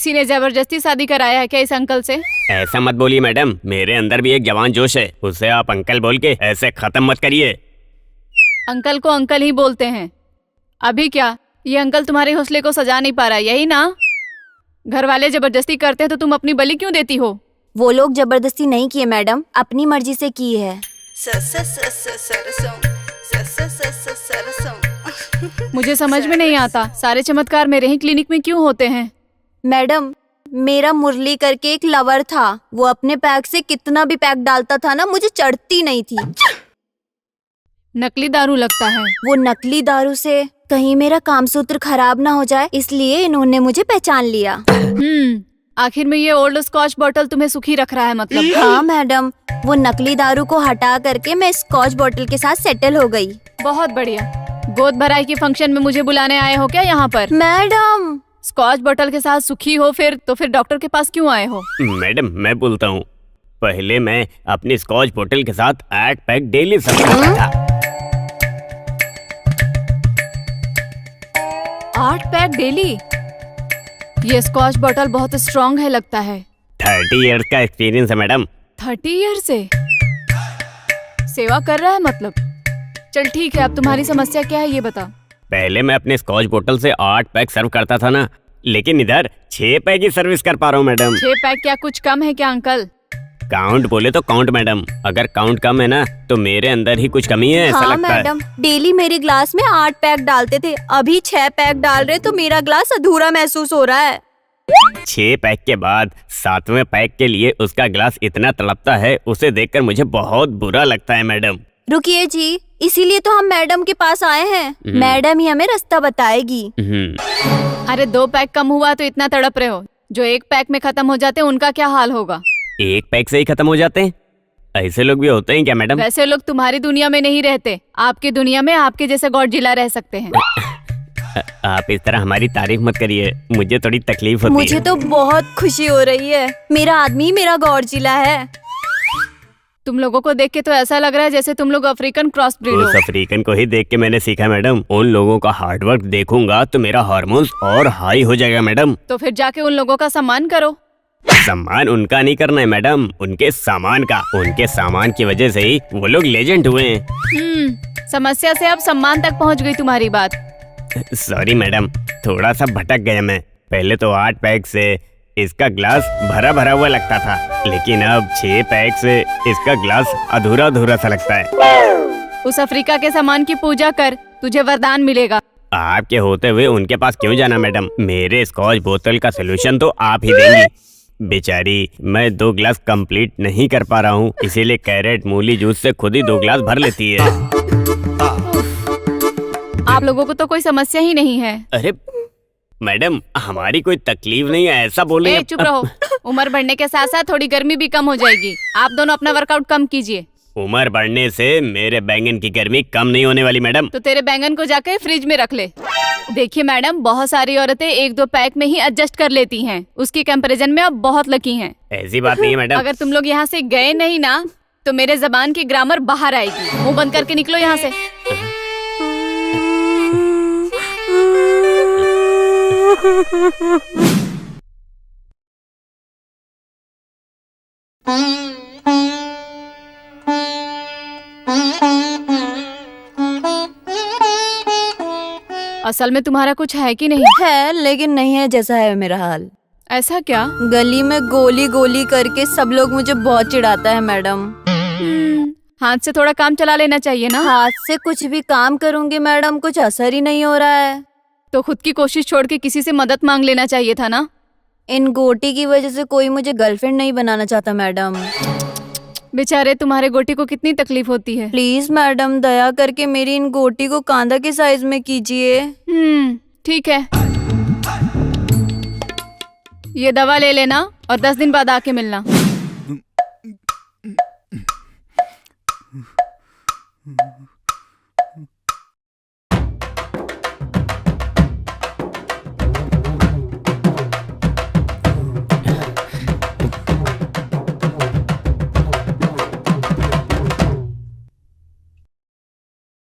किसी ने जबरदस्ती शादी कराया है क्या इस अंकल से? ऐसा मत बोलिए मैडम, मेरे अंदर भी एक जवान जोश है, उसे आप अंकल बोल के ऐसे खत्म मत करिए। अंकल को अंकल ही बोलते हैं। अभी क्या ये अंकल तुम्हारे हौसले को सजा नहीं पा रहा, यही ना? घर वाले जबरदस्ती करते हैं तो तुम अपनी बलि क्यों देती हो? वो लोग जबरदस्ती नहीं किए मैडम, अपनी मर्जी से की है। मुझे समझ में नहीं आता, सारे चमत्कार मेरे ही क्लिनिक में क्यों होते हैं? मैडम, मेरा मुरली करके एक लवर था, वो अपने पैक से कितना भी पैक डालता था ना, मुझे चढ़ती नहीं थी। नकली दारू लगता है। वो नकली दारू से कहीं मेरा कामसूत्र खराब ना हो जाए, इसलिए इन्होंने मुझे पहचान लिया। आखिर में ये ओल्ड स्कॉच बॉटल तुम्हें सुखी रख रहा है मतलब? हाँ मैडम, वो नकली दारू को हटा करके मैं स्कॉच बॉटल के साथ सेटल हो गई। बहुत बढ़िया। गोद भराई के फंक्शन में मुझे बुलाने आए हो क्या यहाँ पर? मैडम, स्कॉच बॉटल के साथ सुखी हो तो फिर डॉक्टर के पास क्यों आए हो? मैडम मैं बोलता हूँ, पहले मैं अपनी स्कॉच बोतल के साथ 8 पैक डेली सर्व करता था। 8 पैक डेली? ये स्कॉच बॉटल बहुत स्ट्रॉन्ग है लगता है। 30 इयर्स का एक्सपीरियंस है मैडम। 30 ईयर से सेवा कर रहा है मतलब? चल ठीक है, अब तुम्हारी समस्या क्या है ये बता। पहले मैं अपने स्कॉच बोतल से 8 पैक सर्व करता था ना, लेकिन इधर 6 पैक ही सर्विस कर पा रहा हूँ मैडम। 6 पैक क्या कुछ कम है क्या अंकल? काउंट बोले तो काउंट मैडम, अगर काउंट कम है ना तो मेरे अंदर ही कुछ कमी है, ऐसा हाँ लगता है। मैडम, डेली मेरे ग्लास में 8 पैक डालते थे, अभी 6 पैक डाल रहे तो मेरा ग्लास अधूरा महसूस हो रहा है। 6 पैक के बाद 7वें पैक के लिए उसका ग्लास इतना तड़पता है, उसे देखकर मुझे बहुत बुरा लगता है मैडम। रुकिए जी, इसीलिए तो हम मैडम के पास आए हैं, मैडम ही हमें रास्ता बताएगी। अरे 2 पैक कम हुआ तो इतना तड़प रहे हो, जो 1 पैक में खत्म हो जाते हैं उनका क्या हाल होगा? 1 पैक से ही खत्म हो जाते हैं? ऐसे लोग भी होते हैं क्या मैडम? वैसे लोग तुम्हारी दुनिया में नहीं रहते, आपकी दुनिया में आपके जैसे गॉडजिला रह सकते हैं। आप इस तरह हमारी तारीफ मत करिए, मुझे थोड़ी तकलीफ होती है। मुझे तो बहुत खुशी हो रही है, मेरा आदमी मेरा गॉडजिला है। तुम लोगों को देख के तो ऐसा लग रहा है जैसे तुम लोग अफ्रीकन क्रॉस ब्रीड हो। उस अफ्रीकन को ही देख के मैंने सीखा मैडम। उन लोगों का हार्डवर्क देखूंगा तो मेरा हार्मोन्स और हाई हो जाएगा मैडम। तो फिर जाके उन लोगों का सम्मान करो। सम्मान उनका नहीं करना है मैडम, उनके सामान का। उनके सामान की वजह से ही वो लोग लेजेंड हुए हैं। समस्या से अब सम्मान तक पहुंच गई तुम्हारी बात। सॉरी मैडम, थोड़ा सा भटक गया मैं। पहले तो 8 पैक से इसका ग्लास भरा भरा हुआ लगता था, लेकिन अब 6 पैक से इसका ग्लास अधूरा अधूरा सा लगता है। उस अफ्रीका के सामान की पूजा कर, तुझे वरदान मिलेगा। आपके होते हुए उनके पास क्यों जाना मैडम? मेरे स्कॉच बोतल का सोल्यूशन तो आप ही देंगी। बेचारी, मैं 2 ग्लास कंप्लीट नहीं कर पा रहा हूँ, इसीलिए कैरेट मूली जूस से खुद ही 2 ग्लास भर लेती है। आप लोगों को तो कोई समस्या ही नहीं है। अरे मैडम, हमारी कोई तकलीफ नहीं है, ऐसा बोले। चुप रहो। उम्र बढ़ने के साथ साथ थोड़ी गर्मी भी कम हो जाएगी। आप दोनों अपना वर्कआउट कम कीजिए। उम्र बढ़ने से मेरे बैंगन की गर्मी कम नहीं होने वाली मैडम। तो तेरे बैंगन को जाके फ्रिज में रख ले। देखिए मैडम, बहुत सारी औरतें 1-2 पैक में ही एडजस्ट कर लेती हैं। उसकी कंपैरिजन में अब बहुत लकी हैं। ऐसी बात नहीं है मैडम। अगर तुम लोग यहाँ से गए नहीं ना तो मेरे जबान की ग्रामर बाहर आएगी। मुंह बंद करके निकलो यहाँ से। असल में तुम्हारा कुछ है कि नहीं? है, लेकिन नहीं है जैसा है मेरा हाल। ऐसा क्या? गली में गोली गोली करके सब लोग मुझे बहुत चिढ़ाता है मैडम। हाथ से थोड़ा काम चला लेना चाहिए ना। हाथ से कुछ भी काम करूंगी मैडम, कुछ असर ही नहीं हो रहा है। तो खुद की कोशिश छोड़ के किसी से मदद मांग लेना चाहिए था ना। इन गोटी की वजह से कोई मुझे गर्लफ्रेंड नहीं बनाना चाहता मैडम। बेचारे, तुम्हारे गोटी को कितनी तकलीफ होती है। प्लीज मैडम, दया करके मेरी इन गोटी को कांदा के साइज में कीजिए। ठीक है, ये दवा ले लेना और 10 दिन बाद आके मिलना।